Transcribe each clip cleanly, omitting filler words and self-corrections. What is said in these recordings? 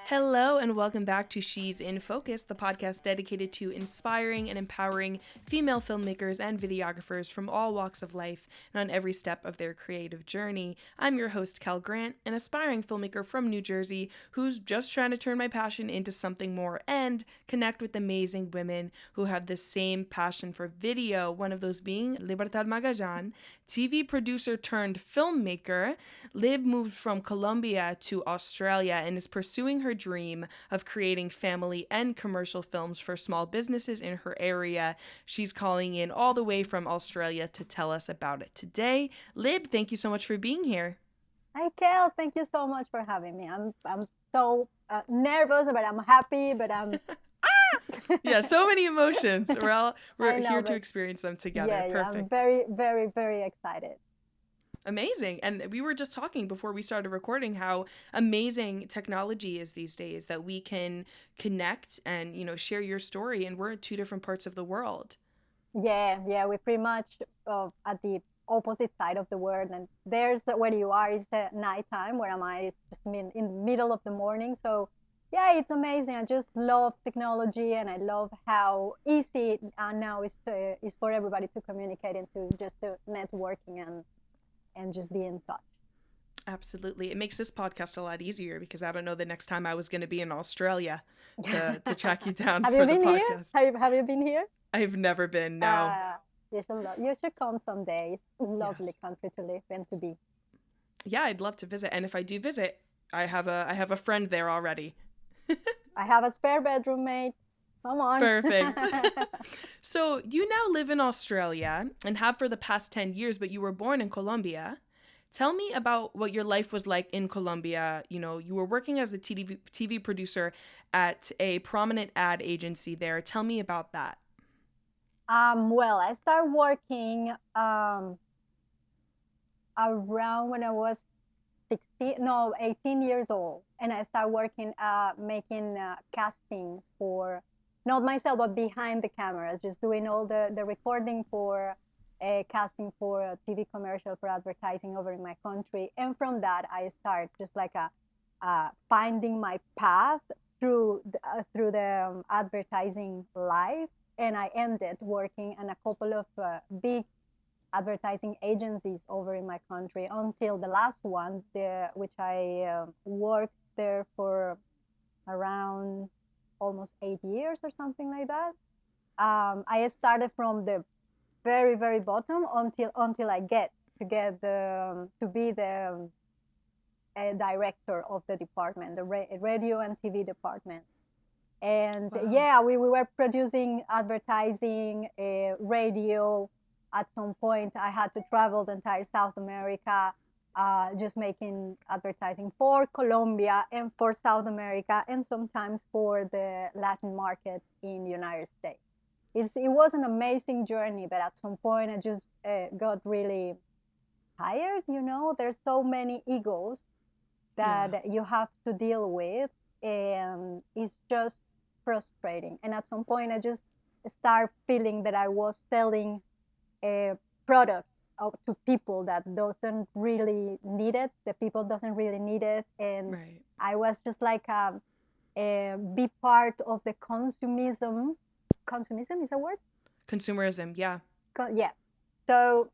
Hello and welcome back to She's in Focus, the podcast dedicated to inspiring and empowering female filmmakers and videographers from all walks of life and on every step of their creative journey. I'm your host, Kel Grant, an aspiring filmmaker from New Jersey who's just trying to turn my passion into something more and connect with amazing women who have the same passion for video, one of those being Libertad Magallan, TV producer turned filmmaker. Lib moved from Colombia to Australia and is pursuing her dream of creating family and commercial films for small businesses in her area. She's calling in all the way from Australia to tell us about it today. Lib, thank you so much for being here. Hi, Kel. Thank you so much for having me. I'm so nervous, but I'm happy, but I'm Yeah, so many emotions. We're know, here to but experience them together. yeah, I'm Perfect. very, very, very excited. Amazing. And we were just talking before we started recording how amazing technology is these days, that we can connect and, share your story, and we're in two different parts of the world. Yeah, we're pretty much at the opposite side of the world, and there's where you are. It's nighttime. Where am I? It's just in the middle of the morning. So yeah, it's amazing. I just love technology, and I love how easy it now is for everybody to communicate and to networking and just be in touch. Absolutely. It makes this podcast a lot easier because I don't know the next time I was going to be in Australia to track you down Have for you the been here? podcast. Have you been here? I've never been, no. Uh, you should come someday. It's a Yes. lovely country to live and to be. Yeah, I'd love to visit. And if I do visit, I have a friend there already. I have a spare bedroom, mate. Come on. Perfect. So you now live in Australia and have for the past 10 years, but you were born in Colombia. Tell me about what your life was like in Colombia. You were working as a TV producer at a prominent ad agency there. Tell me about that. Well, I started working around when I was 18 years old, and I started working making castings for not myself but behind the cameras, just doing all the recording for a casting for a TV commercial for advertising over in my country. And from that, I start just like finding my path through the advertising life, and I ended working in a couple of big advertising agencies over in my country until the last one, which I worked there for around almost 8 years or something like that. I started from the very very bottom until I get to be the director of the department, the radio and TV department. And Wow. yeah, we were producing advertising, radio. At some point, I had to travel the entire South America, just making advertising for Colombia and for South America, and sometimes for the Latin market in the United States. It was an amazing journey, but at some point, I just got really tired. There's so many egos Yeah. that you have to deal with, and it's just frustrating. And at some point, I just start feeling that I was selling a product to people that doesn't really need it. The people doesn't really need it, and Right. I was just like be part of the consumism. Consumism is a word. Consumerism. Yeah. Yeah. So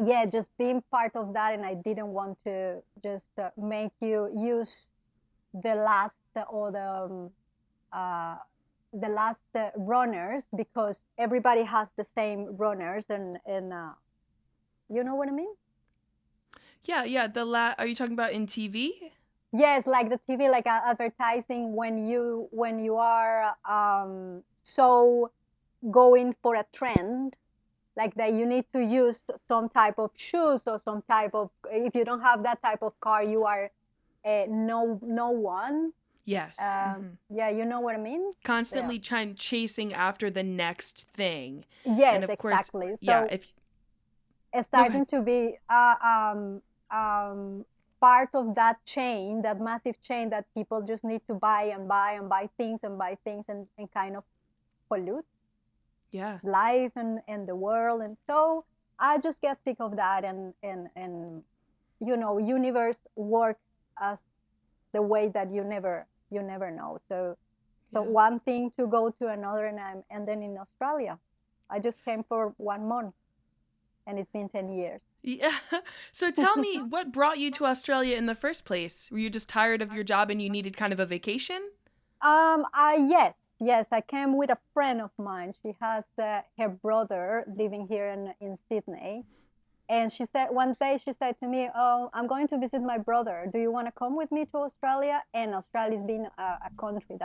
yeah, just being part of that, and I didn't want to just make you use the last or the last runners, because everybody has the same runners, and you know what I mean? Yeah. Yeah. Are you talking about in TV? Yes, like the TV, like advertising, when you are so going for a trend, like that you need to use some type of shoes or some type of, if you don't have that type of car, you are no one. Yes. Yeah, you know what I mean? Yeah. Constantly chasing after the next thing. And Yes, of course, exactly. yeah, So if it's no, go ahead. starting to be part of that chain, that massive chain that people just need to buy and buy and buy things and buy things, and kind of pollute Yeah. life and the world. And so I just get sick of that, and universe work as the way that you never you never know. So Yeah. one thing to go to another, and then in Australia, I just came for 1 month, and it's been 10 years. Yeah. So tell me, what brought you to Australia in the first place? Were you just tired of your job and you needed kind of a vacation? Yes, I came with a friend of mine. She has her brother living here in Sydney, and she said one day she said to me, "Oh, I'm going to visit my brother. Do you want to come with me to Australia?" And Australia's been a country,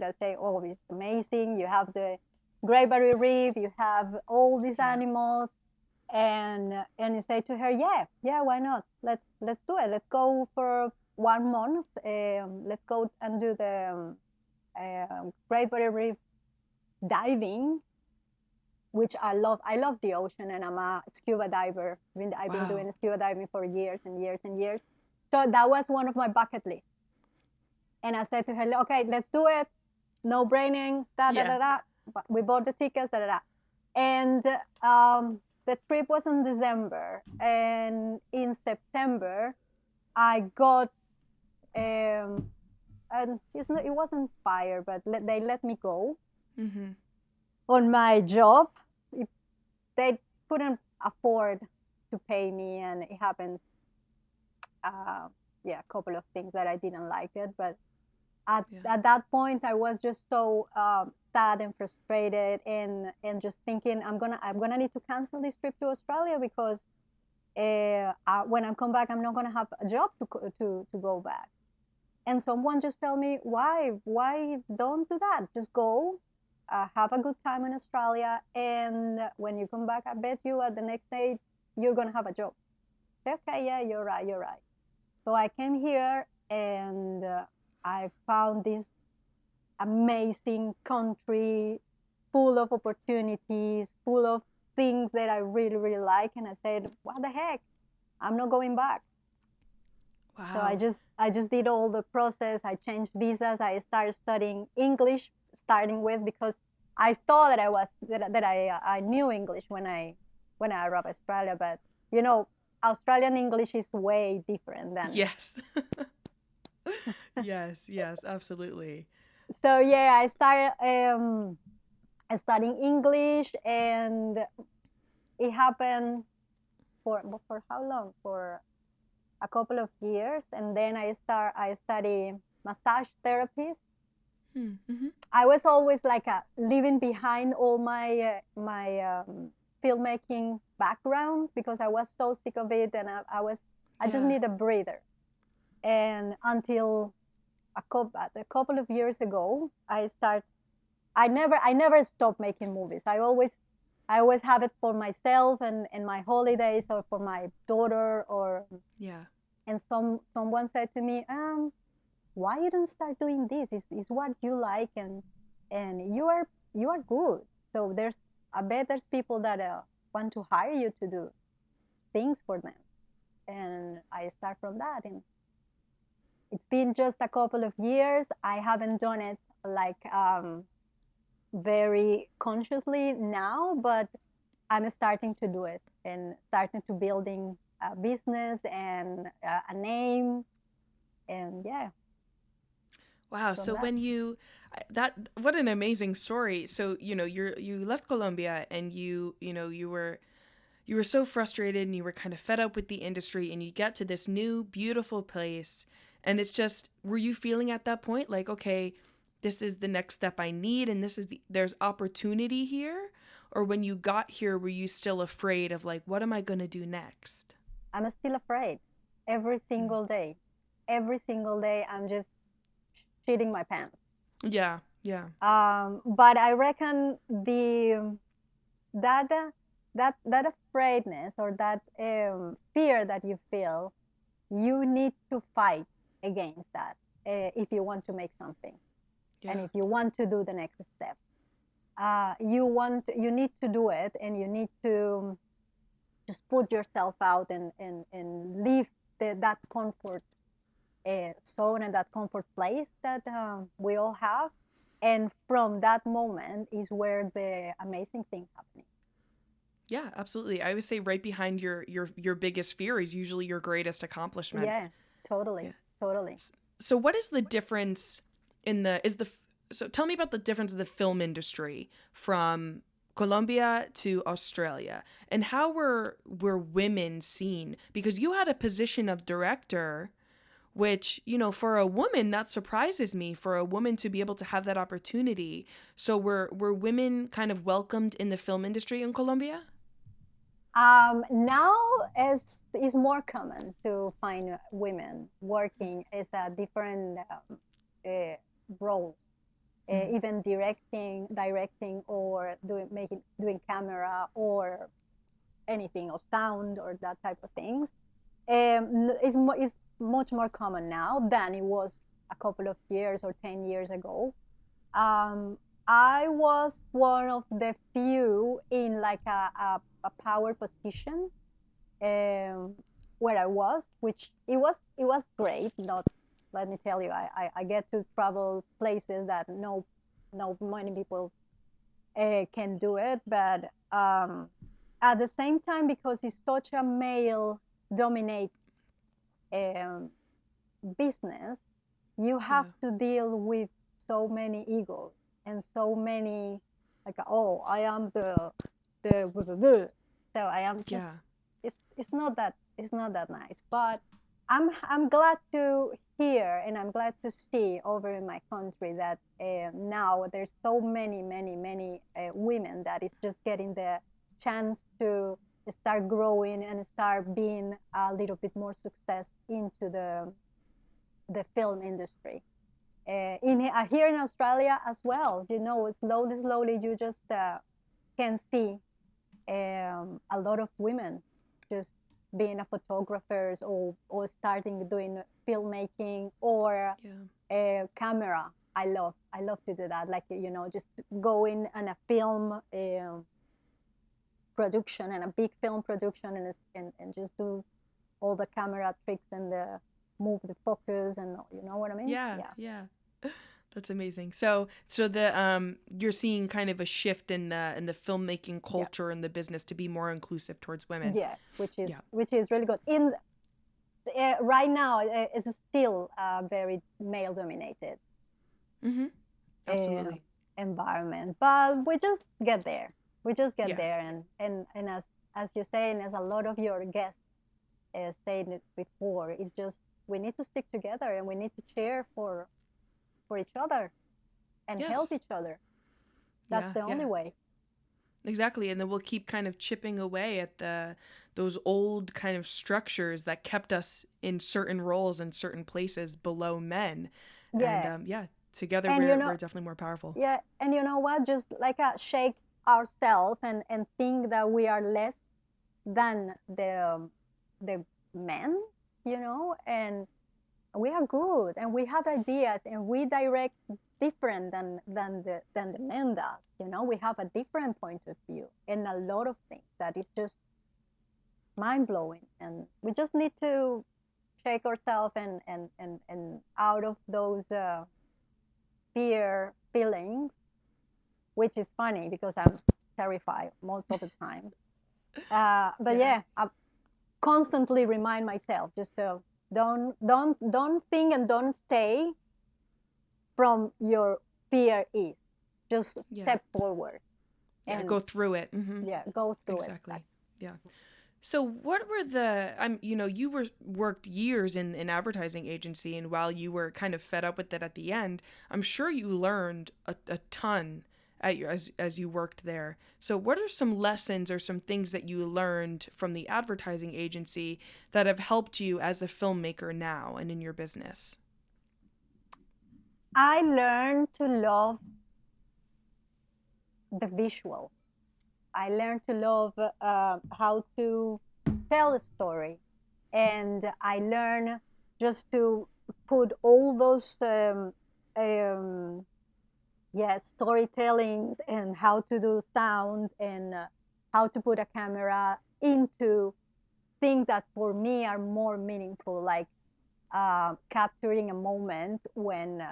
that say, "Oh, it's amazing. You have the Great Barrier Reef. You have all these animals." And he said to her, "Yeah, why not? Let's do it. Let's go for 1 month. Let's go and do the Great Barrier Reef diving." Which I love. I love the ocean, and I'm a scuba diver. I've been doing scuba diving for years and years and years. So that was one of my bucket lists. And I said to her, "Okay, let's do it. No braining. We bought the tickets. And the trip was in December, and in September, I got and it wasn't fired, but they let me go. Mm-hmm. On my job. They couldn't afford to pay me, and it happens. A couple of things that I didn't like it, but at that point, I was just so sad and frustrated, and just thinking I'm gonna need to cancel this trip to Australia, because when I come back, I'm not gonna have a job to go back. And someone just tell me, why don't do that? Just go. Have a good time in Australia, and when you come back, I bet you at the next day you're gonna have a job. Okay, yeah, you're right. So I came here, and I found this amazing country, full of opportunities, full of things that I really, really like. And I said, what the heck? I'm not going back. Wow. So I just did all the process. I changed visas. I started studying English, starting with, because I thought that I knew English when I arrived Australia, but Australian English is way different than yes. yes, absolutely. So yeah, I started studying English, and it happened for how long? For a couple of years, and then I study massage therapist. Mm-hmm. I was always like leaving behind all my filmmaking background, because I was so sick of it, and I just need a breather. And until a couple of years ago, I never stopped making movies. I always have it for myself and my holidays, or for my daughter, or and someone said to me, why you don't start doing this? Is what you like, and you are good. So I bet there's people that want to hire you to do things for them. And I start from that, and it's been just a couple of years. I haven't done it like very consciously now, but I'm starting to do it, and starting to building a business and a name, and yeah. Wow. So when what an amazing story. So, you left Colombia, and you were so frustrated, and you were kind of fed up with the industry, and you get to this new, beautiful place. And it's just, were you feeling at that point like, okay, this is the next step I need, and there's opportunity here? Or when you got here, were you still afraid of like, what am I going to do next? I'm still afraid every single day. Every single day, I'm just shitting my pants. Yeah. But I reckon that afraidness, or that fear that you feel, you need to fight against that if you want to make something, and if you want to do the next step. You need to do it, and you need to just put yourself out, and leave that comfort zone, and that comfort place that we all have. And from that moment is where the amazing things happening. Yeah, absolutely. I would say right behind your biggest fear is usually your greatest accomplishment. Yeah, totally. So what is the difference so tell me about the difference of the film industry from Colombia to Australia, and how were women seen? Because you had a position of director, which, you know, for a woman, that surprises me, for a woman to be able to have that opportunity. So were women kind of welcomed in the film industry in Colombia? Now is more common to find women working as a different uh, role, even directing, or doing camera or anything, or sound, or that type of things. Is much more common now than it was a couple of years or 10 years ago. Um, I was one of the few in like a power position, um, where I was, which it was great. Not, let me tell you, I get to travel places that no many people can do it, but at the same time, because it's such a male dominate um, business, you have to deal with so many egos and so many, like, oh, I am the blah, blah, blah. So I am just, Yeah. it's not that nice. But I'm glad to hear, and I'm glad to see over in my country that now there's so many women that is just getting the chance to start growing and start being a little bit more success into the film industry. Here in Australia as well, slowly you just can see a lot of women just being a photographers, or starting doing filmmaking, or camera. I love to do that, like, just going on a film production, and a big film production, and just do all the camera tricks and the move the focus, and you know what I mean? Yeah. That's amazing. So the you're seeing kind of a shift in the filmmaking culture and the business to be more inclusive towards women. Yeah, which is really good. In right now, it's still very male dominated Absolutely. environment, but we just get there. Yeah. There, and as you say, and as a lot of your guests said it before, it's just we need to stick together, and we need to cheer for each other and help each other. That's the only way. Exactly. And then we'll keep kind of chipping away at those old kind of structures that kept us in certain roles and certain places below men. Yeah. And together And we're definitely more powerful. Yeah, and you know what? Just like shake ourselves and think that we are less than the men, and we are good, and we have ideas, and we direct different than the men does. We have a different point of view in a lot of things that is just mind blowing, and we just need to shake ourselves and out of those fear feelings, which is funny because I'm terrified most of the time. But I constantly remind myself just to don't think and don't stay from your fear is. Just step forward. And go through it. Mm-hmm. Yeah, go through it. Exactly. Yeah. So what were you worked years in advertising agency, and while you were kind of fed up with it at the end, I'm sure you learned a ton as you worked there. So what are some lessons or some things that you learned from the advertising agency that have helped you as a filmmaker now and in your business? I learned to love the visual. I learned to love how to tell a story, and I learned just to put all those storytelling, and how to do sound, and how to put a camera into things that for me are more meaningful, like capturing a moment when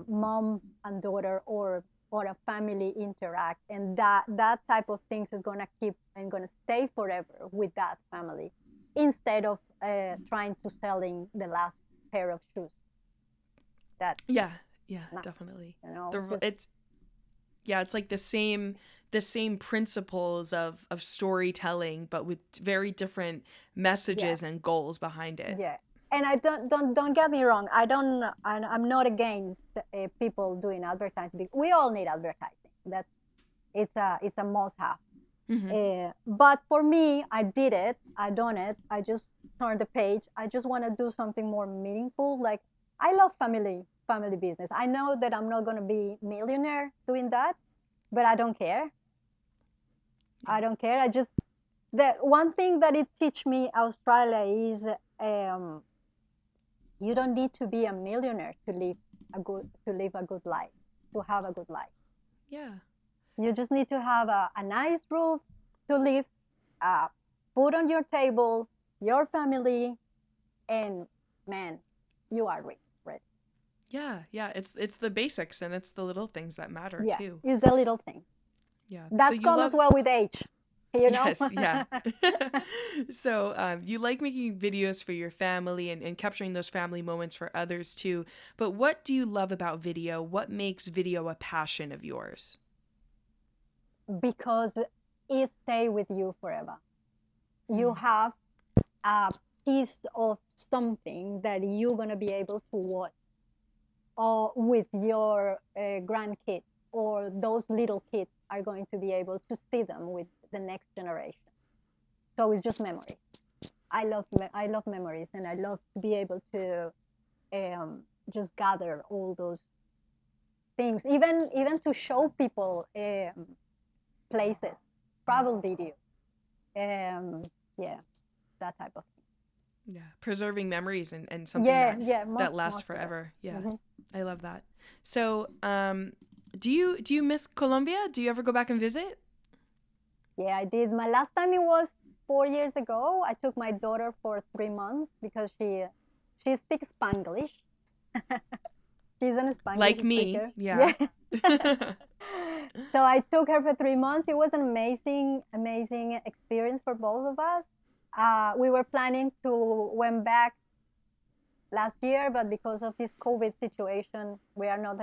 mom and daughter, or a family interact, and that type of things is going to keep and going to stay forever with that family, instead of trying to selling the last pair of shoes. Yeah, Nah, definitely. you know, It's like the same principles of storytelling, but with very different yeah, messages and goals behind it. yeah. And I don't get me wrong. I'm not against people doing advertising. We all need advertising. That's it's a must have. Mm-hmm. But for me, I did it. I done it. I just turned the page. I just want to do something more meaningful. Like I love family business. I know that I'm not gonna be millionaire doing that, but I don't care. I don't care. I just the one thing that it teach me Australia is you don't need to be a millionaire to live a good life, to have a good life. Yeah. You just need to have a nice roof to live, food on your table, your family, and man, you are rich. Right? Yeah, yeah. It's the basics and it's the little things that matter Yeah, too. it's the little thing. Yeah. So That you comes love well with age, you know? Yes, yeah. So you like making videos for your family and capturing those family moments for others too. But what do you love about video? What makes video a passion of yours? Because it stay with you forever. You Mm. have a piece of something that you're gonna be able to watch or with your grandkids, or those little kids are going to be able to see them with the next generation. So it's just memory. I love memories, and I love to be able to just gather all those things, even to show people places, travel video, yeah, that type of thing. Yeah, preserving memories and something Yeah, that yeah, lasts most of it. forever. Yeah, Hmm. I love that. So, do you miss Colombia? Do you ever go back and visit? Yeah, I did. My last time it was 4 years ago. I took my daughter for 3 months because she speaks Spanglish. She's an Like Spanglish me, speaker. yeah. Yeah. So I took her for 3 months. It was an amazing experience for both of us. We were planning to went back last year, but because of this COVID situation, we are not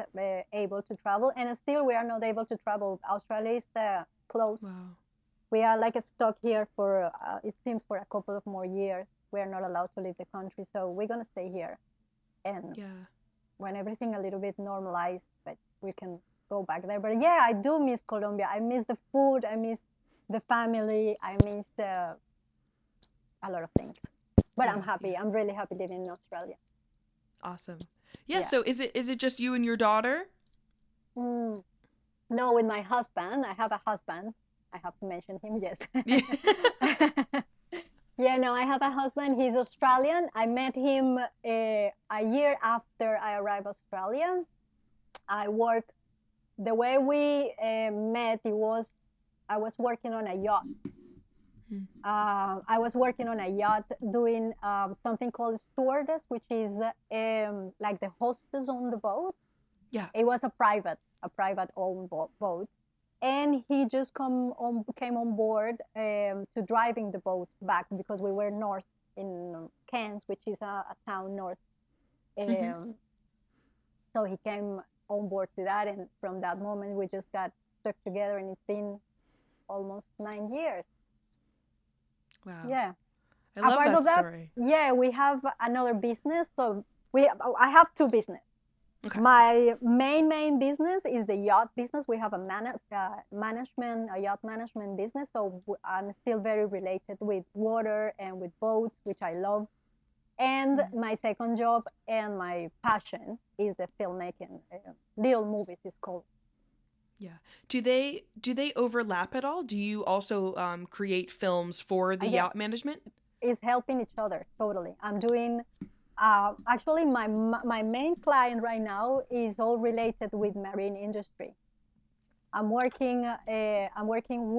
able to travel, and still we are not able to travel. Australia is closed. Wow. We are like stuck here for it seems for a couple of more years. We are not allowed to leave the country, so we're gonna stay here, and Yeah. when everything a little bit normalized, but we can go back there. But yeah, I do miss Colombia. I miss the food. I miss the family. I miss a lot of things. But I'm Yeah, yeah. happy. I'm really happy living in Australia. Awesome. Yeah, Yeah. so is it just you and your daughter? Mm. No, with my husband. I have a husband. I have to mention him. Yes. Yeah. Yeah, no, I have a husband. He's Australian. I met him a year after I arrived Australia. I work the way we met. It was I was working on a yacht. I was working on a yacht doing something called stewardess, which is like the hostess on the boat. Yeah. It was a private owned boat, and he just came on board to driving the boat back because we were north in Cairns, which is a town north. So he came on board to that, and from that moment we just got stuck together, and it's been almost 9 years. Wow. Yeah. I love Apart that of that, story. yeah, we have another business. So I have two business. Okay. My main business is the yacht business. We have a yacht management business. So I'm still very related with water and with boats, which I love. And my second job and my passion is the filmmaking. Little movies is called. Yeah. Do they overlap at all? Do you also create films for the Yeah, yacht management? it's helping each other totally. I'm doing actually my main client right now is all related with marine industry. I'm working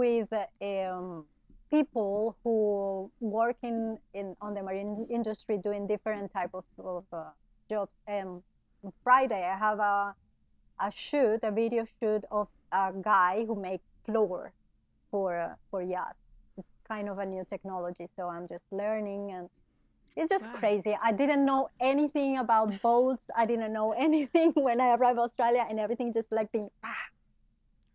with people who work in on the marine industry doing different type of jobs. On Friday I have a video shoot of a guy who makes floor for yachts. It's kind of a new technology, so I'm just learning, and It's just Wow. crazy. I didn't know anything about boats. I didn't know anything when I arrived Australia, and everything just like being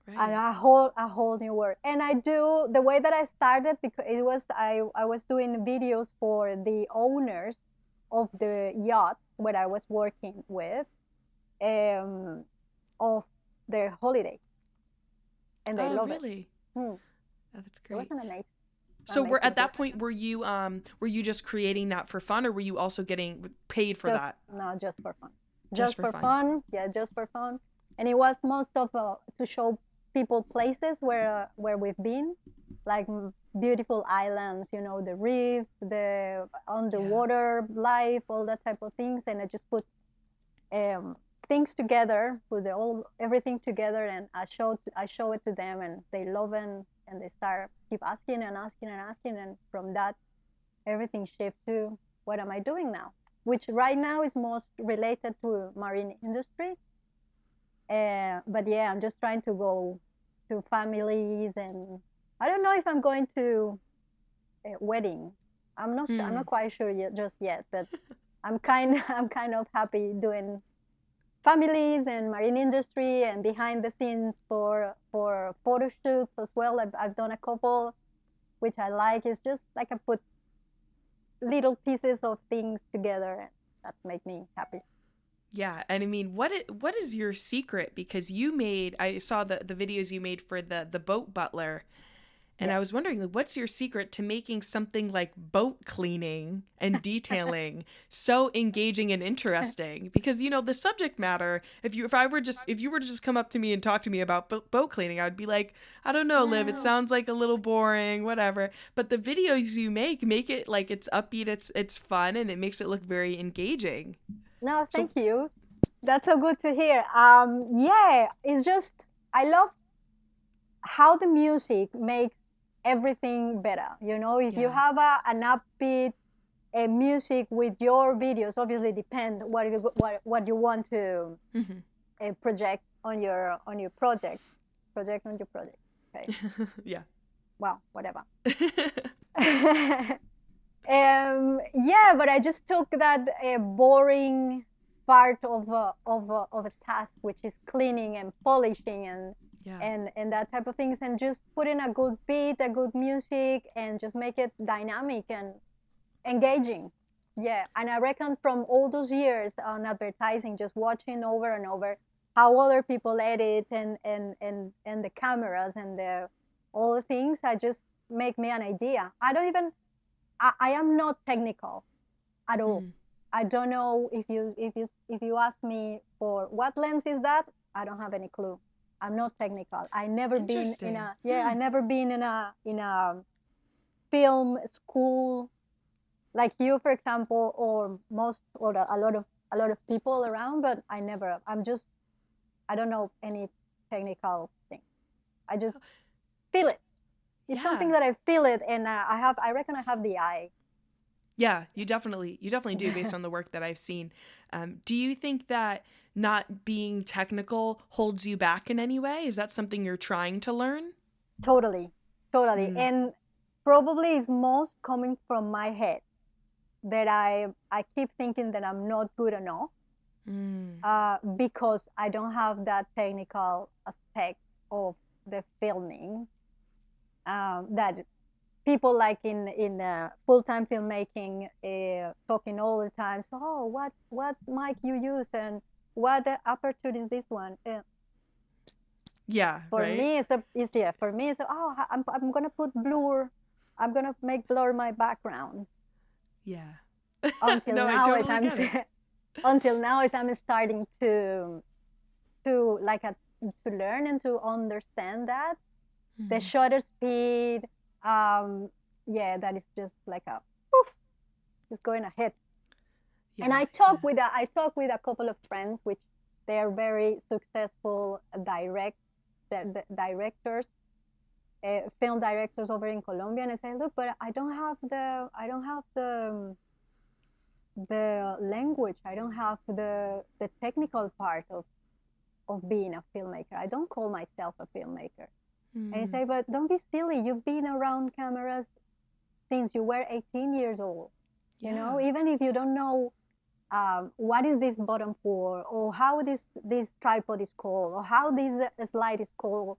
and Right. a whole new world. And I do the way that I started, because it was I was doing videos for the owners of the yacht where I was working with, of their holiday, and they Oh, love it. really? Hmm. Oh, that's It was great. an amazing, So we're amazing at trip. that point, were you just creating that for fun, or were you also getting paid for Just that? no, just for fun. Just Just for for fun. fun. Yeah, just for fun. And it was most of to show people places where we've been, like beautiful islands, the reef, the Yeah. underwater life, all that type of things. And I just put um, things together, put everything together, and I show it to them, and they love it, and they start keep asking and asking and asking, and from that everything shift to what am I doing now, which right now is most related to marine industry. But yeah, I'm just trying to go to families, and I don't know if I'm going to a wedding. I'm not sure. I'm not quite sure yet, just yet, but I'm kind of happy doing families and marine industry and behind the scenes for photo shoots as well. I've done a couple, which I like. It's just like I put little pieces of things together, and that make me happy. Yeah, and I mean, what is your secret? Because I saw the videos you made for the boat butler, and Yeah. I was wondering, like, what's your secret to making something like boat cleaning and detailing so engaging and interesting? Because the subject matter. If you were to just come up to me and talk to me about boat cleaning, I would be like, I don't know, Liv. It Wow. sounds like a little boring, whatever. But the videos you make it like it's upbeat, it's fun, and it makes it look very engaging. No, So thank you. That's so good to hear. Yeah, it's just I love how the music makes everything better. If you yeah. have an upbeat music with your videos, obviously depend what you want to Hmm. project on your project. Project on your project. Okay. Yeah. Well, whatever. Yeah, but I just took that boring part of a task, which is cleaning and polishing and Yeah. and that type of things, and just put in a good beat, a good music, and just make it dynamic and engaging. Yeah, and I reckon from all those years on advertising, just watching over and over how other people edit and the cameras and the all the things, I just make me an idea. I am not technical at all. Mhm. I don't know if you ask me for what lens is that, I don't have any clue. I'm not technical. I never been in Interesting. a yeah, I never been in a film school like you, for example, or most or a lot of people around, but I don't know any technical thing. I just feel it. It's something Yeah. that I feel it, and I reckon I have the eye. Yeah, you definitely do based on the work that I've seen. Do you think that not being technical holds you back in any way? Is that something you're trying to learn? Totally, totally, Mm. and probably it's most coming from my head that I keep thinking that I'm not good enough, Mm. because I don't have that technical aspect of the filming, that people like in full-time filmmaking, talking all the time. So, oh, what mic you use, and what aperture is this one? Yeah, For right? me, it's yeah. For me, it's oh, I'm gonna put blur. I'm gonna make blur my background. Yeah. Until No, I now, as totally I'm get it. until now, as I'm starting to like to learn and to understand that the Mhm. shutter speed, um, yeah, that is just like a poof, just going ahead. And Yeah, I yeah. talk with a couple of friends, which they are very successful directors, film directors over in Colombia, and I say, look, but I don't have the language. I don't have the technical part of being a filmmaker. I don't call myself a filmmaker. And I Mm. say, but don't be silly. You've been around cameras since you were 18 years old. You know, Yeah. even if you don't know what is this button for, or how this tripod is called, or how this slide is called,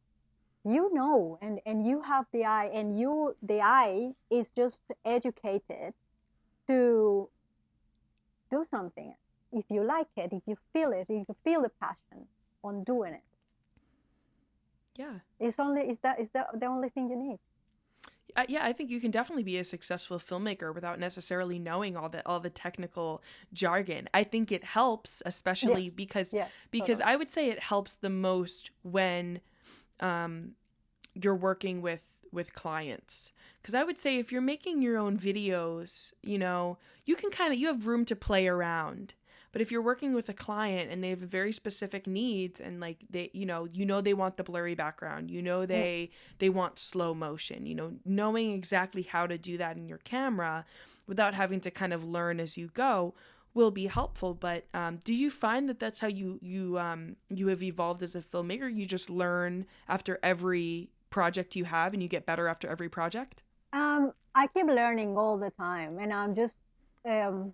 you know, and you have the eye, and the eye is just educated to do something. If you like it, if you feel it, if you feel the passion on doing it, Yeah. is that the only thing you need. Yeah, I think you can definitely be a successful filmmaker without necessarily knowing all the technical jargon. I think it helps, Yes, especially because totally. I would say it helps the most when um, you're working with clients. Because I would say if you're making your own videos, you can you have room to play around. But if you're working with a client and they have very specific needs, and like they want the blurry background, Mm. they want slow motion, knowing exactly how to do that in your camera without having to kind of learn as you go will be helpful. But do you find that that's how you have evolved as a filmmaker? You just learn after every project you have, and you get better after every project? I keep learning all the time, and I'm just um,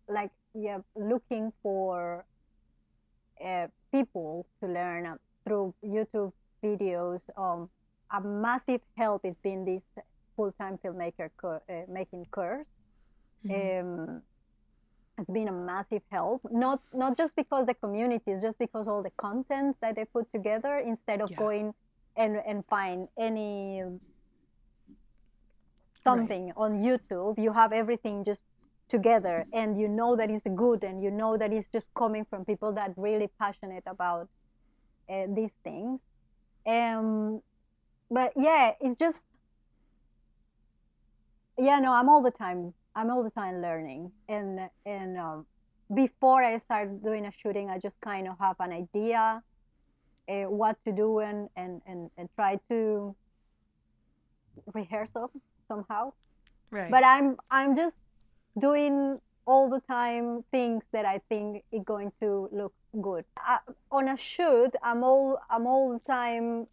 like, yeah, looking for people to learn through YouTube videos. A massive help has been this full-time filmmaker making course. Mm-hmm. Um, it's been a massive help. Not just because the community, it's just because all the content that they put together, instead of Yeah. going and find any Right. something on YouTube, you have everything just together, and you know that it's good, and you know that it's just coming from people that really passionate about these things. Um, but yeah, it's just, yeah, no, I'm all the time learning, and before I start doing a shooting, I just kind of have an idea what to do, and try to rehearse them somehow. Right. But I'm just doing all the time things that I think is going to look good. On a shoot, I'm all the time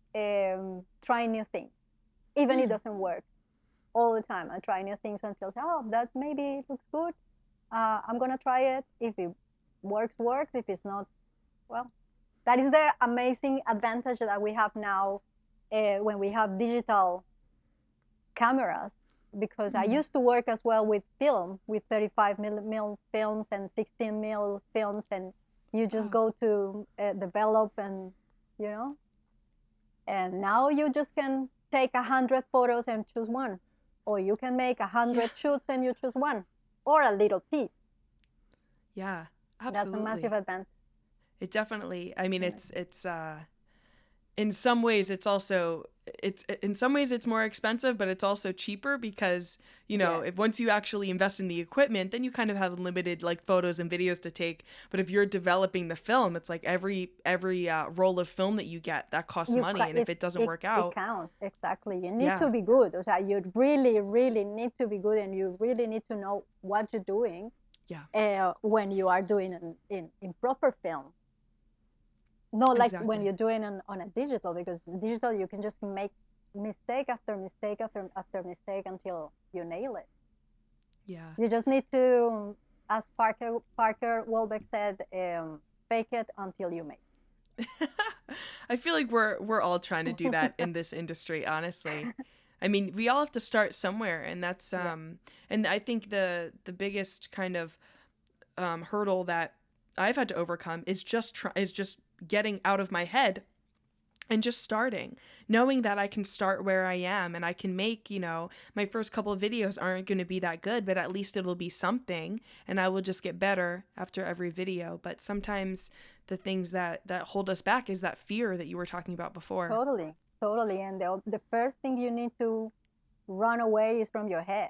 trying new things, even it Mm. doesn't work. All the time, I try new things until, oh, that maybe it looks good. I'm gonna try it. If it works, works. If it's not, well, that is the amazing advantage that we have now when we have digital cameras, because I Mm. used to work as well with film, with 35 mil films and 16 mil films, and you just Oh. go to develop, you know, and now you just can take 100 photos and choose one, or you can make a Yeah. hundred shoots and you choose one, or a little piece. Yeah. That's a massive Absolutely. advantage. It definitely, I mean, Mm. it's in some ways it's in some ways it's more expensive, but it's also cheaper because Yes, if once you actually invest in the equipment, then you kind of have limited like photos and videos to take. But if you're developing the film, it's like every roll of film that you get, that costs you money, and if it doesn't work it out. counts, exactly. You need Yeah. to be good. So you really, really need to be good, and you really need to know what you're doing Yeah. when you are doing in proper film. Not like when Exactly. you're doing on a digital, because digital you can just make mistake after mistake after mistake until you nail it. Yeah. You just need to, as Parker Wolbeck said, fake it until you make I feel like we're all trying to do that in this industry, honestly. I mean, we all have to start somewhere, and that's it. Yeah, and I think the biggest kind of hurdle that I've had to overcome is just getting out of my head and just starting, knowing that I can start where I am, and I can make, my first couple of videos aren't going to be that good, but at least it'll be something, and I will just get better after every video. But sometimes the things that hold us back is that fear that you were talking about before. totally, totally. And the first thing you need to run away is from your head.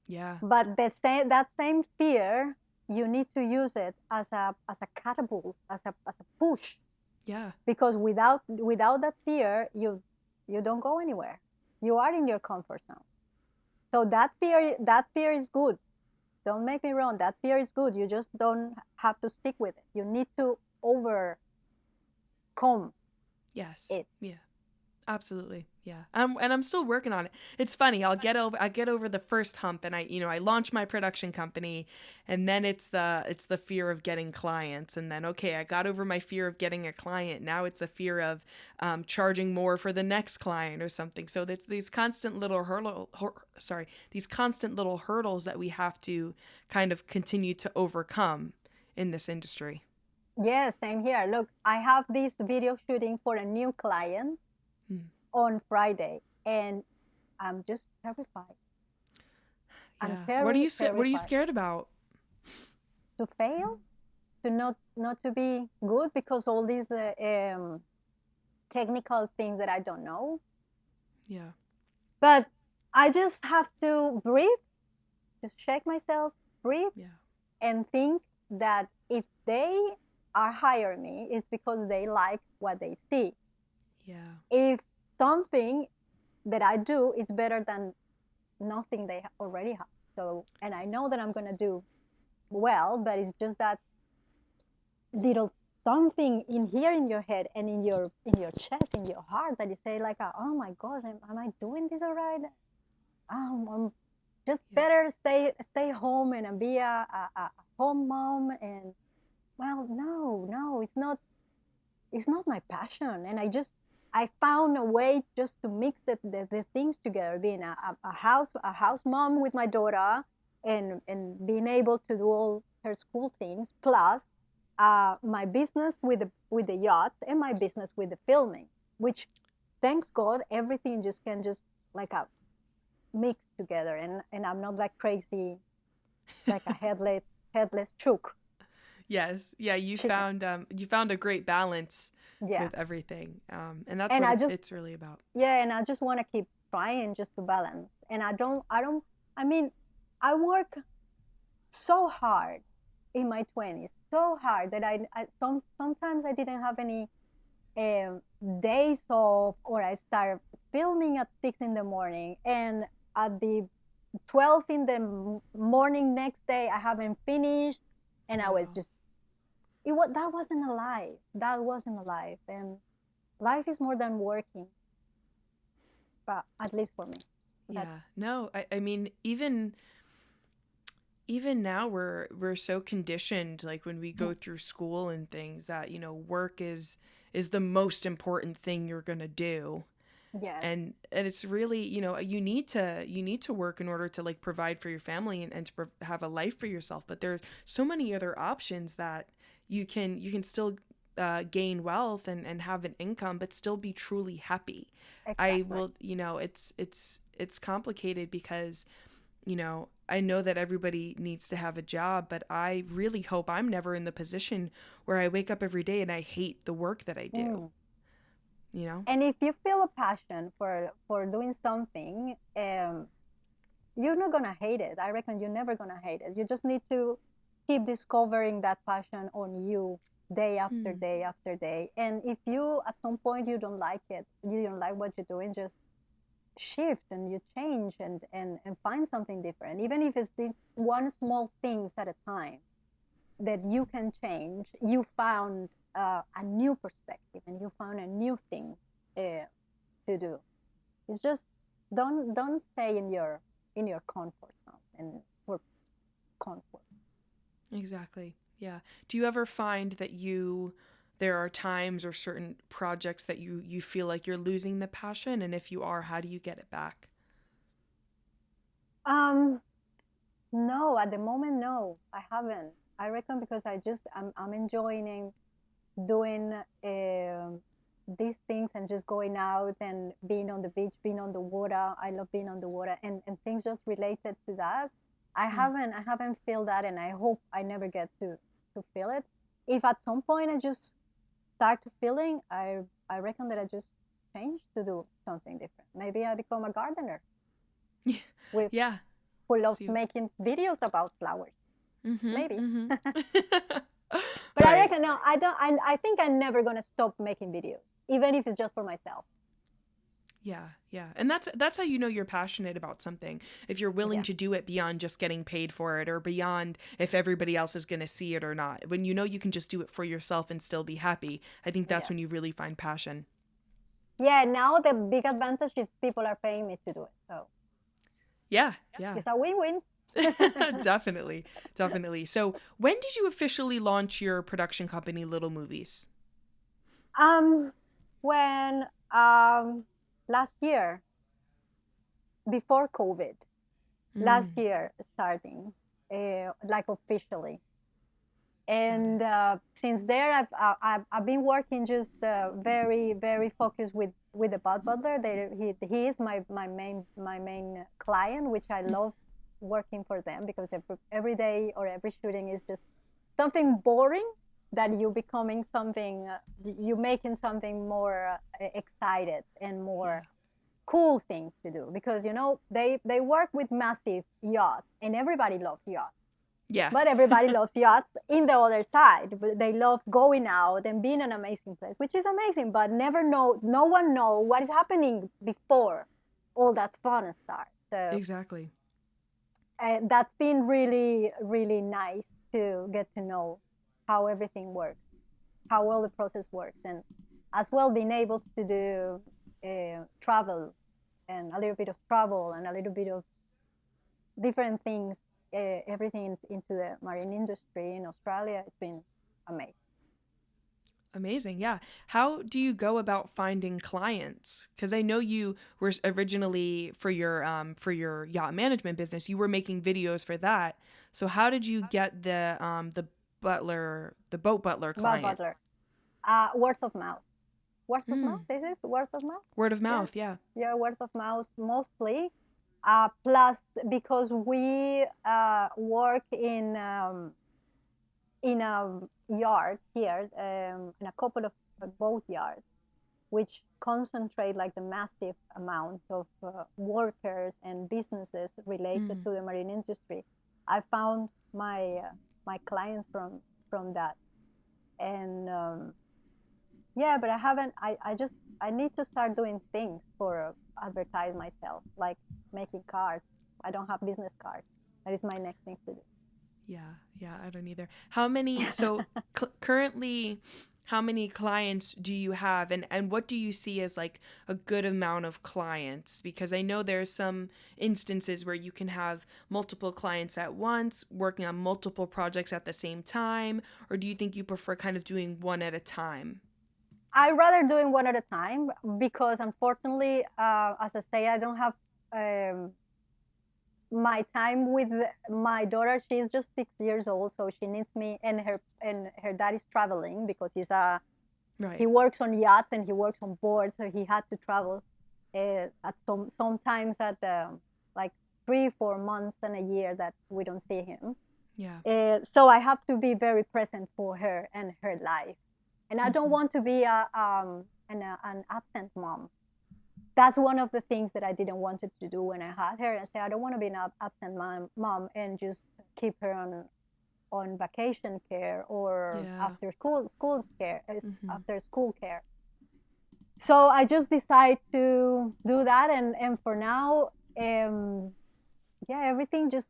Yeah. But that same fear, you need to use it as a catapult, as a push, Yeah. because without that fear, you don't go anywhere. You are in your comfort zone. So that fear is good. Don't make me wrong. That fear is good. You just don't have to stick with it. You need to overcome Yes. it. Yeah. Absolutely. Yeah. And I'm still working on it. It's funny. I get over the first hump, and I launch my production company, and then it's the fear of getting clients. And then, okay, I got over my fear of getting a client. Now it's a fear of charging more for the next client or something. So it's these constant little these constant little hurdles that we have to kind of continue to overcome in this industry. Yeah, same here. Look, I have this video shooting for a new client on Friday, and I'm just terrified. Yeah. I'm What are terrified. What are you scared about? To fail, to not to be good because all these technical things that I don't know. Yeah. But I just have to breathe, just shake myself, breathe, and think that if they are hiring me, it's because they like what they see. Yeah. If something that I do is better than nothing they already have. So, and I know that I'm going to do well, but it's just that little something in here in your head and in your chest, in your heart, that you say like, oh my gosh, am I doing this all right? I'm just better stay home and be a home mom. And well, no, it's not my passion. And I found a way just to mix the things together, being a house mom with my daughter, and being able to do all her school things, plus my business with the yacht, and my business with the filming, which thanks God everything just can just like a mix together, and I'm not like crazy, like a headless chook. Yes. Yeah. You found a great balance with everything. And that's what it's really about. Yeah. And I just want to keep trying just to balance. And I mean, I work so hard in my 20s, so hard that sometimes I didn't have any days off, or I start filming at 6 in the morning, and at the 12 in the morning next day I haven't finished, and I was just that wasn't a life. And life is more than working, but at least for me. No, I mean, even now we're so conditioned, like when we go through school and things, that work is the most important thing you're gonna do. Yes. And it's really, you need to work in order to like provide for your family and to have a life for yourself. But there's so many other options that you can still gain wealth and have an income, but still be truly happy. Exactly. I will, it's complicated because, I know that everybody needs to have a job, but I really hope I'm never in the position where I wake up every day and I hate the work that I do. And if you feel a passion for doing something, you're not gonna hate it. I reckon you're never gonna hate it. You just need to keep discovering that passion on you day after day after day. And if you at some point you don't like it, you don't like what you're doing, just shift and you change and find something different. Even if it's one small things at a time that you can change, you found a new perspective, and you found a new thing to do. It's just don't stay in your comfort zone and for comfort. Exactly. Yeah. Do you ever find that there are times or certain projects that you feel like you're losing the passion, and if you are, how do you get it back? No, at the moment, no, I haven't. I reckon because I'm enjoying doing these things and just going out and being on the beach, being on the water. I love being on the water, and things just related to that. I haven't feel that, and I hope I never get to feel it. If at some point I just start to feeling, I reckon that I just change to do something different. Maybe I become a gardener. Full of making videos about flowers. Maybe. But I reckon no, I don't. I think I'm never gonna stop making videos, even if it's just for myself. Yeah. And that's how you know you're passionate about something. If you're willing to do it beyond just getting paid for it, or beyond if everybody else is going to see it or not. When you know you can just do it for yourself and still be happy, I think that's when you really find passion. Yeah, now the big advantage is people are paying me to do it. So Yeah. it's a win-win. Definitely. Definitely. So when did you officially launch your production company, Little Movies? Um, when last year, before COVID, last Mm, year starting, like officially. got it. And since there, I've been working just very very focused with the Bud Butler. He is my main client, which I love working for them because every day or every shooting is just something boring that you becoming something you making something more excited and Yeah. more cool things to do because they work with massive yachts and everybody loves yachts, Yeah. but everybody loves yachts in the other side. They love going out and being an amazing place, which is amazing, but no one know what is happening before all that fun starts. So Exactly. that's been really really nice to get to know how everything works, how well the process works, and as well being able to do travel and a little bit of travel and a little bit of different things, everything into the marine industry in Australia. It's been amazing. Amazing. Yeah. How do you go about finding clients? Because I know you were originally for your yacht management business, you were making videos for that. So how did you get the boat butler Bob client? Butler, word of mouth. Word of mouth. Mm, This is word of mouth. word of Yeah, mouth. Yeah. yeah, word of mouth mostly. Plus, because we work in a yard here, in a couple of boat yards, which concentrate like the massive amount of workers and businesses related Mm, to the marine industry. I found my clients from that, and yeah, but I haven't. I need to start doing things for advertise myself, like making cards. I don't have business cards. That is my next thing to do. yeah. Yeah. I don't either. How many? So currently, how many clients do you have, and what do you see as like a good amount of clients? Because I know there's some instances where you can have multiple clients at once working on multiple projects at the same time, or do you think you prefer kind of doing one at a time? I rather doing one at a time because unfortunately, as I say, I don't have um, my time with my daughter. She's just 6 years old, so she needs me. And her dad is traveling because he Right. works on yachts and he works on board, so he had to travel at sometimes at like 3 4 months and a year that we don't see him. Yeah. So I have to be very present for her and her life, and I don't Hmm. want to be an absent mom. That's one of the things that I didn't want to do when I had her. And say I don't want to be an absent mom and just keep her on vacation care or Yeah. after school's care, Hmm. after school care. So I just decided to do that, and for now, yeah, everything just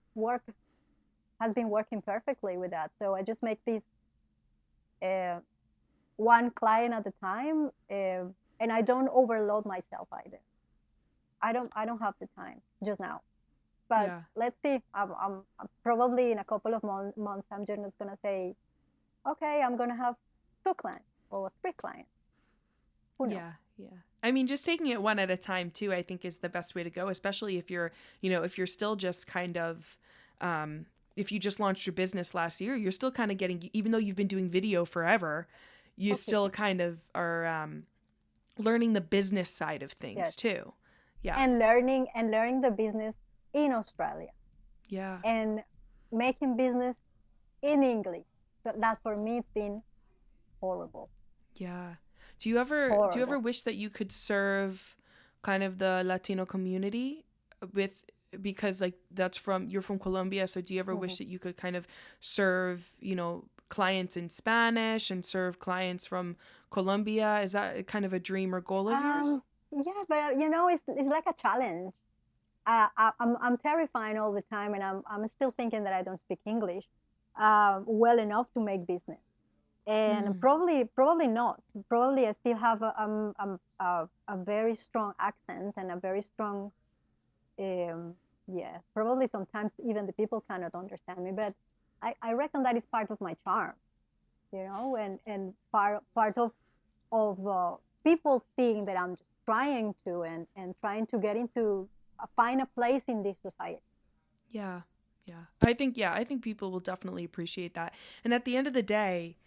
has been working perfectly with that. So I just make this uh, one client at a time, and I don't overload myself either. I don't have the time just now. But Yeah. let's see. I'm probably in a couple of months. I'm just gonna say, okay, I'm gonna have 2 clients or 3 clients. Who knows? Yeah, yeah. I mean, just taking it one at a time too, I think is the best way to go, especially if you're, if you're still just kind of, if you just launched your business last year, you're still kind of getting, even though you've been doing video forever, you Okay. still kind of are learning the business side of Yes. things too. Yeah, And learning the business in Australia yeah, and making business in English. So that for me it's been horrible. yeah. Do you ever Horrible. wish that you could serve kind of the Latino community with because like you're from Colombia, so do you ever wish Mhm. that you could kind of serve, clients in Spanish and serve clients from Colombia? Is that kind of a dream or goal of yours? Yeah, but it's like a challenge. I'm terrifying all the time, and I'm still thinking that I don't speak English well enough to make business. and probably not. Probably I still have a very strong accent and a very strong, yeah. Probably sometimes even the people cannot understand me, but I reckon that is part of my charm, and part of people seeing that I'm just trying to and trying to get into find a place in this society. Yeah. I think people will definitely appreciate that. And at the end of the day,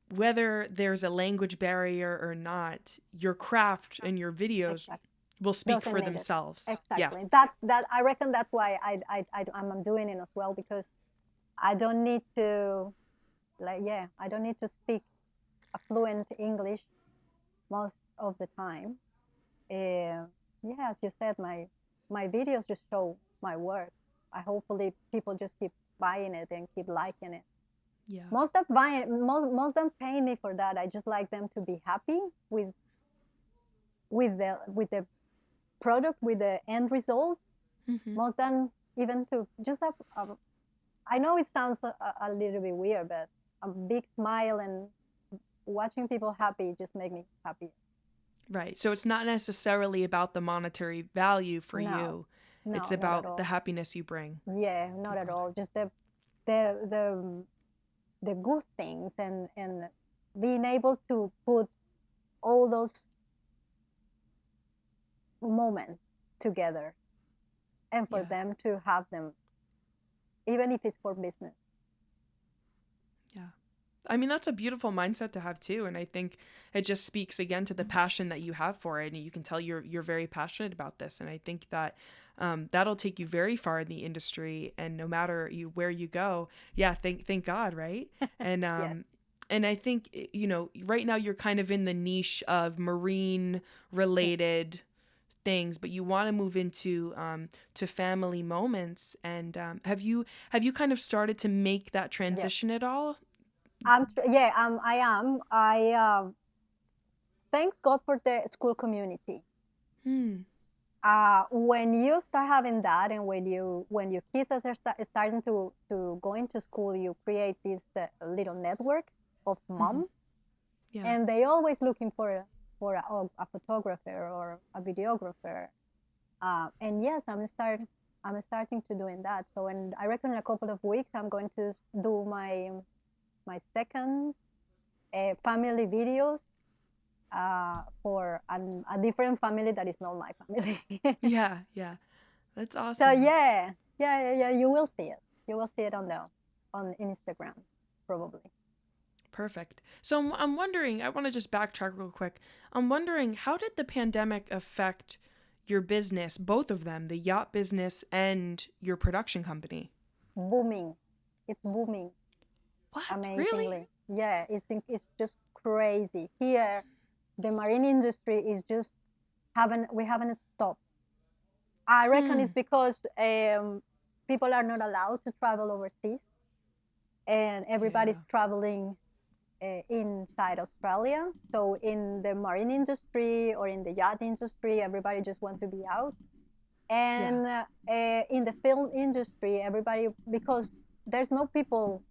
whether there's a language barrier or not, your craft and your videos Exactly. will speak for themselves. Exactly. Yeah. That I reckon that's why I'm doing it as well, because I don't need to, I don't need to speak a fluent English most of the time. Yeah, as you said, my videos just show my work. I hopefully people just keep buying it and keep liking it. Yeah. Most of them pay me for that. I just like them to be happy with the product, with the end result. Most than even to just have I know it sounds a little bit weird, but a big smile and watching people happy just make me happy. Right. So it's not necessarily about the monetary value for you. It's No, not at about the all. happiness you bring. Yeah, not at all. Just the the good things and being able to put all those moments together and for them to have them, even if it's for business. Yeah. I mean, that's a beautiful mindset to have too. And I think it just speaks again to the passion that you have for it. And you can tell you're very passionate about this. And I think that that'll take you very far in the industry. And no matter where you go, thank God, right? And Yes. and I think, right now you're kind of in the niche of marine related things, but you want to move into to family moments. And have you kind of started to make that transition at all? I am. Thanks God for the school community. When you start having that, and when your kids are starting to go into school, you create this little network of moms, and they always looking for a photographer or a videographer. And yes, I'm starting to doing that. So, and I reckon in a couple of weeks I'm going to do my second family videos for a different family that is not my family. Yeah, that's awesome. So yeah, you will see it. You will see it on Instagram, probably. Perfect. So I'm wondering, I want to just backtrack real quick. I'm wondering, how did the pandemic affect your business, both of them, the yacht business and your production company? Booming. It's booming. What? Amazingly. Really? Yeah, it's just crazy. Here, the marine industry is just we haven't stopped. I reckon it's because people are not allowed to travel overseas, and everybody's traveling inside Australia. So in the marine industry or in the yacht industry, everybody just wants to be out. And in the film industry, everybody, because there's no people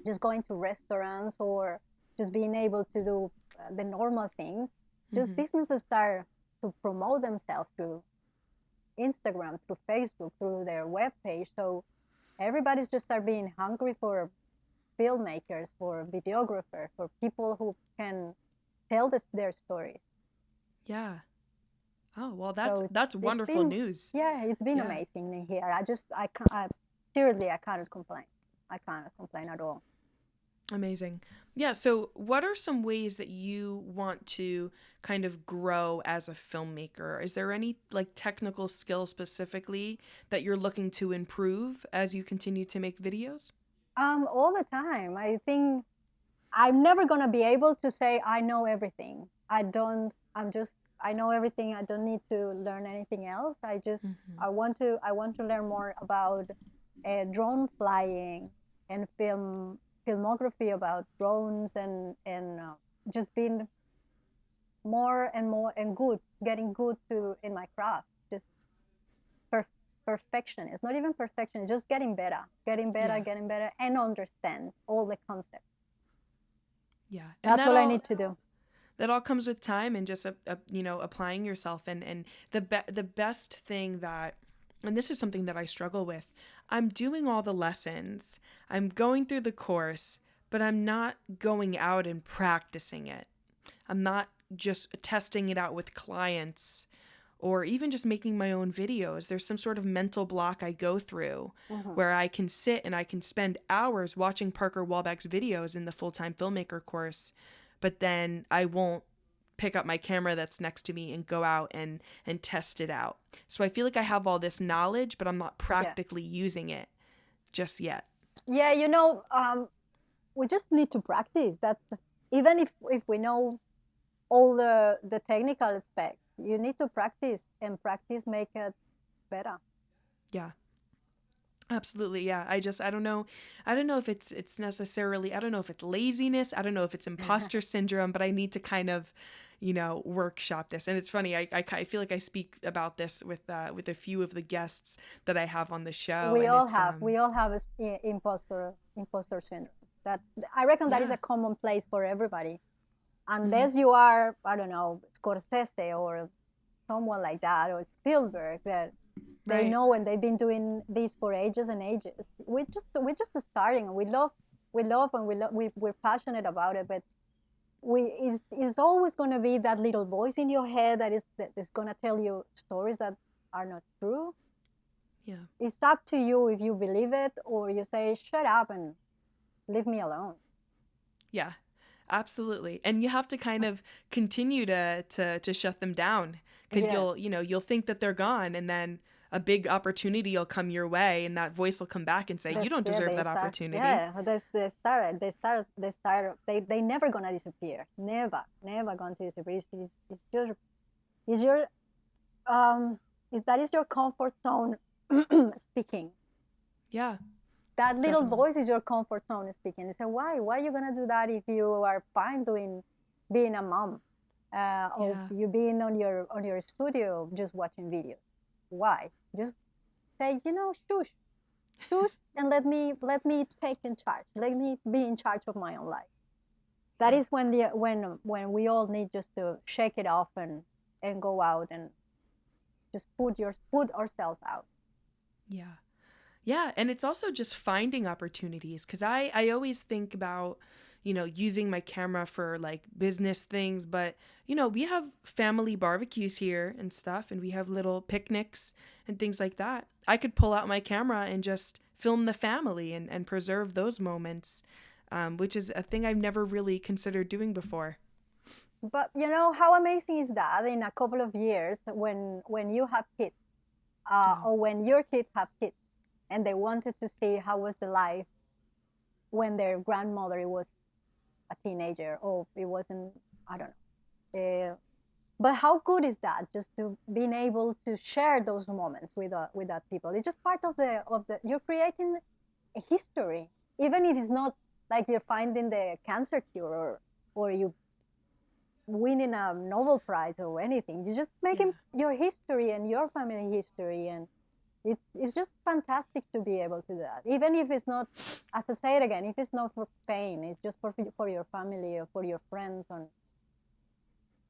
just going to restaurants or just being able to do the normal things. Just businesses start to promote themselves through Instagram, through Facebook, through their webpage. So everybody's just start being hungry for filmmakers, for videographers, for people who can tell their stories. Yeah. Oh, well, that's wonderful news. Yeah, it's been amazing in here. Seriously, I cannot complain. I cannot complain at all. Amazing. Yeah, so what are some ways that you want to kind of grow as a filmmaker? Is there any technical skill specifically that you're looking to improve as you continue to make videos? All the time. I think I'm never gonna be able to say I know everything. I don't. I know everything. I don't need to learn anything else. I want to learn more about drone flying and filmography about drones and just being more and more and getting good in my craft. Just perfection. It's not even perfection. It's just getting better, Yeah. getting better, and understand all the concepts. Yeah. And That's all I need to do. That all comes with time and just applying yourself, and the best thing that, and this is something that I struggle with. I'm doing all the lessons. I'm going through the course, but I'm not going out and practicing it. I'm not just testing it out with clients or even just making my own videos. There's some sort of mental block I go through where I can sit and I can spend hours watching Parker Walbeck's videos in the full-time filmmaker course, but then I won't pick up my camera that's next to me and go out and test it out. So I feel like I have all this knowledge, but I'm not practically using it just yet. Yeah, we just need to practice. That's even if we know all the technical aspects, you need to practice, and practice make it better. Yeah. Absolutely. Yeah. I don't know if it's necessarily, I don't know if it's laziness. I don't know if it's imposter syndrome, but I need to kind of, workshop this. And it's funny. I feel like I speak about this with a few of the guests that I have on the show. We all have imposter syndrome. That I reckon that is a common place for everybody, unless you are, I don't know, Scorsese or someone like that, or Spielberg, that they know, and they've been doing this for ages and ages. We're just starting, and we're passionate about it, but it's always going to be that little voice in your head that is going to tell you stories that are not true. Yeah. It's up to you if you believe it or you say, shut up and leave me alone. Yeah, absolutely. And you have to kind of continue to shut them down, because you'll think that they're gone, and then a big opportunity will come your way, and that voice will come back and say, you don't deserve that opportunity. Yeah, they never gonna disappear. Never going to disappear. That is your comfort zone speaking. Yeah. That little voice is your comfort zone speaking. You say, why are you gonna do that if you are fine being a mom, or you being on your studio just watching videos? Why? Just say, shush, and let me take in charge. Let me be in charge of my own life. That is when we all need just to shake it off and go out and just put ourselves out. Yeah. Yeah, and it's also just finding opportunities, because I always think about, using my camera for like business things, but we have family barbecues here and stuff, and we have little picnics and things like that. I could pull out my camera and just film the family and preserve those moments, which is a thing I've never really considered doing before. But how amazing is that in a couple of years when you have kids, or when your kids have kids, and they wanted to see how was the life when their grandmother was a teenager, or it wasn't, I don't know. But how good is that, just to being able to share those moments with that people? It's just part of the you're creating a history, even if it's not like you're finding the cancer cure or you winning a Nobel Prize or anything. You're just making your history and your family history, and it's just fantastic to be able to do that. Even if it's not, as I say it again, if it's not for fame, it's just for your family or for your friends. And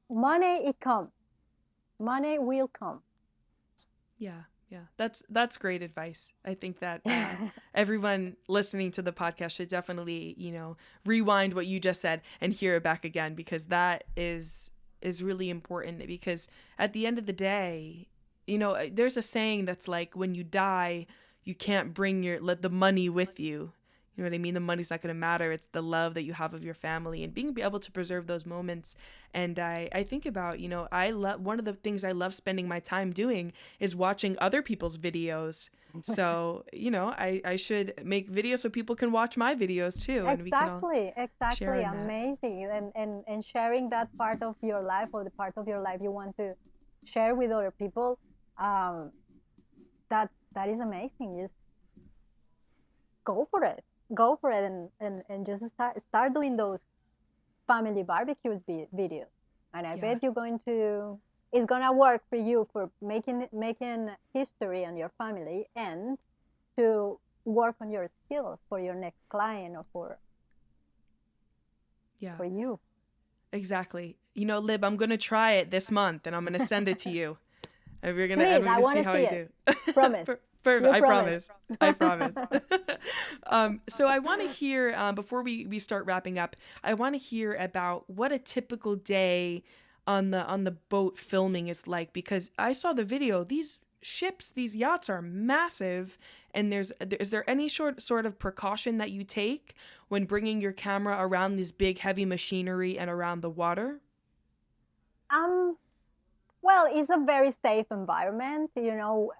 money, it comes. Money will come. Yeah. That's great advice. I think that everyone listening to the podcast should definitely, rewind what you just said and hear it back again, because that is really important. Because at the end of the day, there's a saying that's like, when you die, you can't bring the money with you. You know what I mean? The money's not going to matter. It's the love that you have of your family and being able to preserve those moments. And I think about, one of the things I love spending my time doing is watching other people's videos. So, I should make videos so people can watch my videos too. And we can all share in that. Amazing. And sharing that part of your life, or the part of your life you want to share with other people, that is amazing. Just go for it and just start doing those family barbecues videos, and I bet you're going to is gonna work for you for making history on your family, and to work on your skills for your next client or for you. Exactly. You know, Lib, I'm gonna try it this month, and I'm gonna send it to you, and we're gonna Please, I want see to how see I it. do. Promise. Perfect. You I promise. promise. I promise. So I want to hear before we start wrapping up. I want to hear about what a typical day on the boat filming is like, because I saw the video. These ships, these yachts are massive, and is there any sort of precaution that you take when bringing your camera around this big heavy machinery and around the water? Well, it's a very safe environment, you know.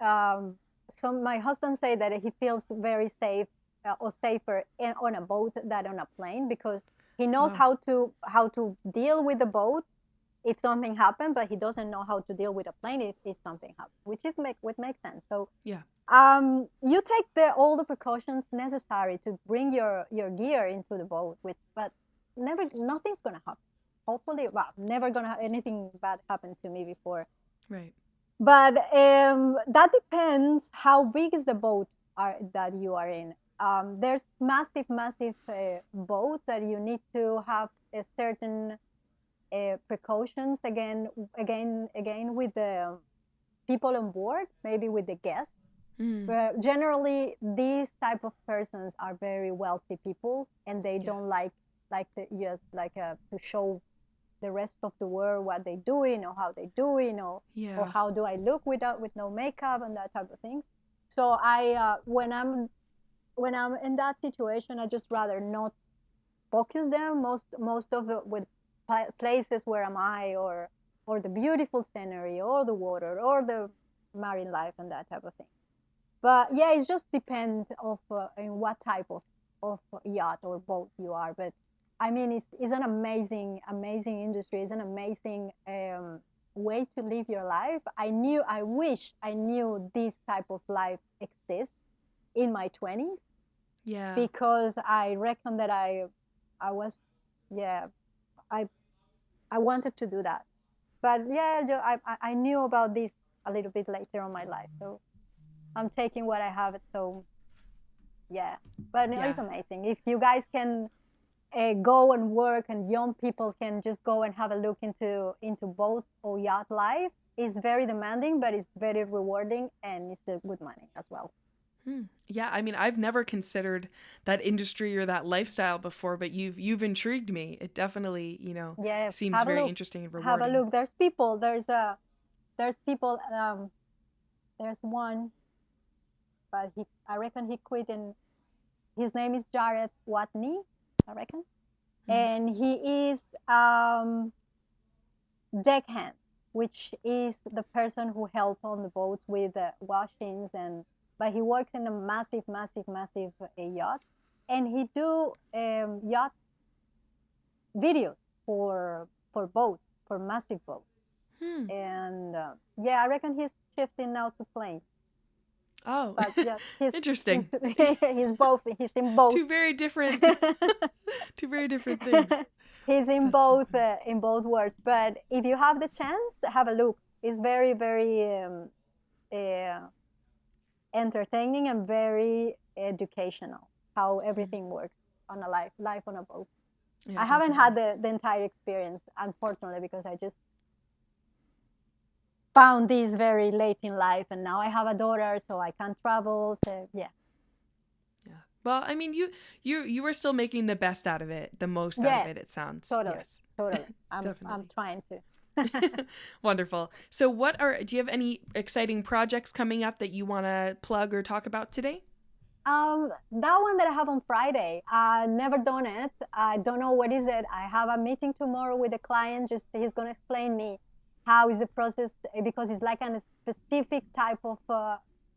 So my husband said that he feels very safe or safer on a boat than on a plane, because he knows Wow. how to deal with the boat if something happened, but he doesn't know how to deal with a plane if something happens, which makes sense. So Yeah. you take all the precautions necessary to bring your gear into the boat, but nothing's gonna happen. Hopefully, well, never gonna have anything bad happen to me before. Right. But that depends how big is the boat that you are in. There's massive, massive boats that you need to have a certain precautions again with the people on board, maybe with the guests. But generally, these type of persons are very wealthy people, and they don't like to show the rest of the world what they're doing or how they're doing, or how do I look with no makeup and that type of things. So I when I'm in that situation, I just rather not focus there. Most of the with places where am I, or the beautiful scenery or the water or the marine life and that type of thing. But yeah, it just depends of in what type of yacht or boat you are. But I mean, it's an amazing industry. It's an amazing way to live your life. I wish I knew this type of life exists in my 20s. Yeah. Because I reckon that I was, yeah, I I wanted to do that. But yeah, I knew about this a little bit later on my life. So I'm taking what I have. So yeah, but no, it's amazing. If you guys can go and work, and young people can just go and have a look into boat or yacht life, it's very demanding, but it's very rewarding, and it's a good money as well. Yeah, I mean, I've never considered that industry or that lifestyle before, but you've intrigued me. It definitely, Yeah, seems have a very look. interesting and Have a rewarding. look. There's people. There's people. There's one, but I reckon he quit, and his name is Jared Watney, I reckon, and he is deckhand, which is the person who helps on the boats with washings, and but he works in a massive yacht, and he do yacht videos for boats, for massive boats. And yeah, I reckon he's shifting now to plane. Oh, But yeah, interesting. He's both. He's in both. Two very different, two very different things. He's in both worlds. But if you have the chance, have a look. It's very uh, entertaining and very educational. How everything works on a life on a boat. Yeah, I haven't had definitely. the entire experience, unfortunately, because I just found this very late in life, and now I have a daughter, so I can't travel. So yeah. Yeah. Well, I mean, you were still making the best out of it, the most out of Yes, it. It sounds. totally, Yes. totally. I'm Definitely. trying to. Wonderful. So, do you have any exciting projects coming up that you want to plug or talk about today? That one that I have on Friday, I never done it. I don't know what is it. I have a meeting tomorrow with a client. Just he's gonna explain me how is the process, because it's like a specific type of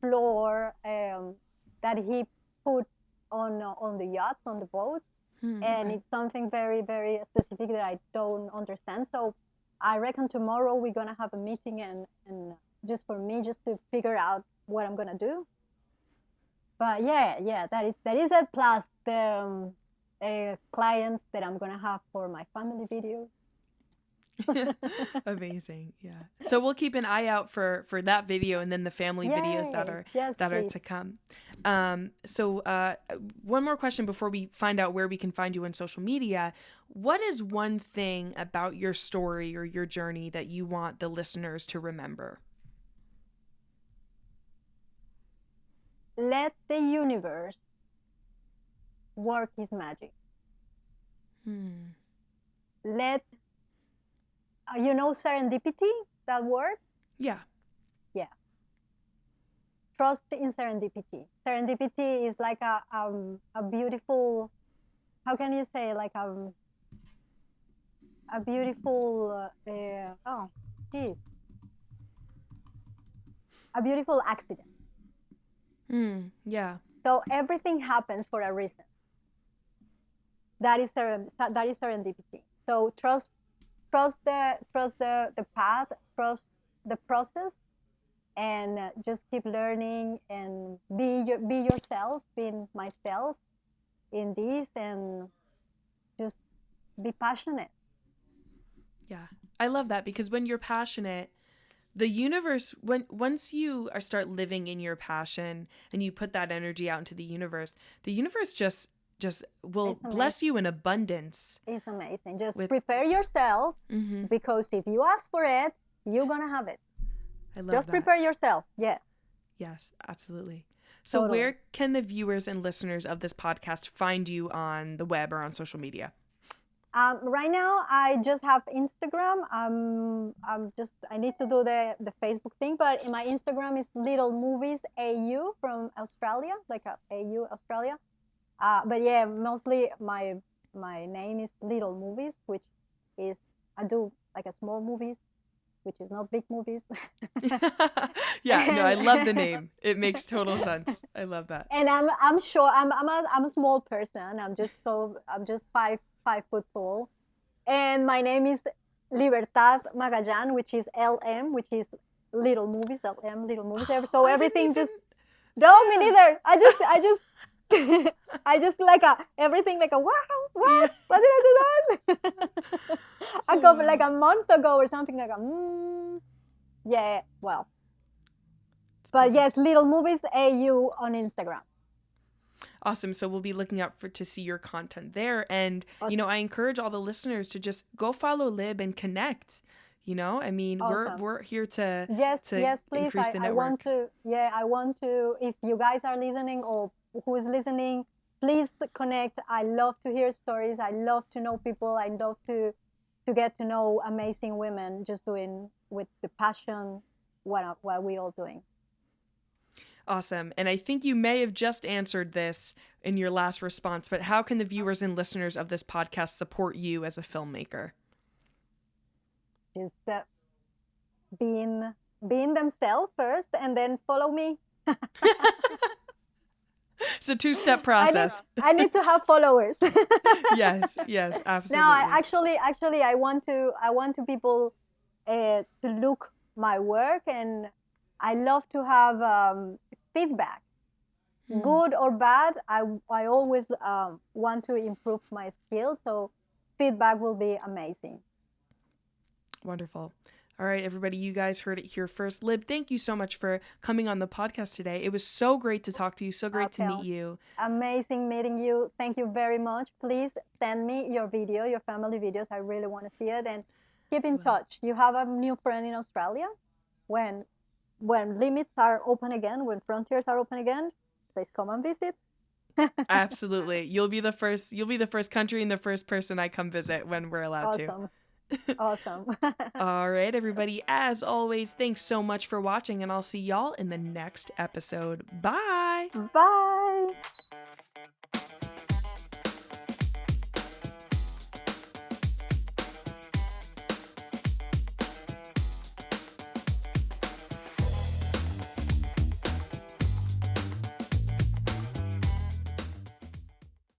floor that he put on the yachts, on the boats, and Okay. it's something very specific that I don't understand. So I reckon tomorrow we're gonna have a meeting, and just for me, just to figure out what I'm gonna do. But yeah, that is a plus the clients that I'm gonna have for my family videos. Amazing. Yeah. So we'll keep an eye out for that video and then the family videos that Yay! are Yes, that are please. to come. One more question before we find out where we can find you on social media. What is one thing about your story or your journey that you want the listeners to remember? Let the universe work its magic. Let serendipity, that word? Yeah. Yeah. Trust in serendipity. Serendipity is like a beautiful, how can you say, like a beautiful, a beautiful accident. Yeah. So everything happens for a reason. That is serendipity. So trust the path, trust the process, and just keep learning and be yourself, being myself in this, and just be passionate. Yeah. I love that because when you're passionate, the universe, once you start living in your passion and you put that energy out into the universe just will bless you in abundance. It's amazing. Just prepare yourself, because if you ask for it, you're gonna have it. I love just that. Prepare yourself. Yeah. Yes, absolutely. So totally. Where can the viewers and listeners of this podcast find you on the web or on social media? Right now, I just have Instagram. I need to do the Facebook thing, but my Instagram is Little Movies AU from Australia, like AU Australia. But yeah, mostly my name is Little Movies, which is I do like a small movies, which is not big movies. Yeah, no, I love the name. It makes total sense. I love that. And I'm sure I'm a small person. I'm just 5 foot tall, and my name is Libertad Magallan, which is LM, which is Little Movies, LM, Little Movies. So everything just no, me neither. I just I just like everything like wow, what? Why did I do that? I go like a month ago or something like yeah, well. But yes, Little Movies AU on Instagram. Awesome. So we'll be looking out to see your content there. And, awesome. I encourage all the listeners to just go follow Lib and connect. I mean, awesome. we're here to yes, please. Increase the network. I want to, if you guys are listening or who is listening, please connect. I love to hear stories. I love to know people. I love to get to know amazing women just doing with the passion what we all doing. Awesome. And I think you may have just answered this in your last response, but how can the viewers and listeners of this podcast support you as a filmmaker? Just being themselves first and then follow me. It's a 2-step process. I need to have followers. Yes, absolutely. No, actually, I want to people to look my work, and I love to have feedback, good or bad. I always want to improve my skills, so feedback will be amazing. Wonderful. All right, everybody, you guys heard it here first. Lib, thank you so much for coming on the podcast today. It was so great to talk to you, so great to meet you. Amazing meeting you. Thank you very much. Please send me your video, your family videos. I really want to see it, and keep in touch. You have a new friend in Australia. When limits are open again, when frontiers are open again, please come and visit. Absolutely. You'll be the first country and the first person I come visit when we're allowed to. Awesome. All right, everybody. As always, thanks so much for watching, and I'll see y'all in the next episode. Bye. Bye.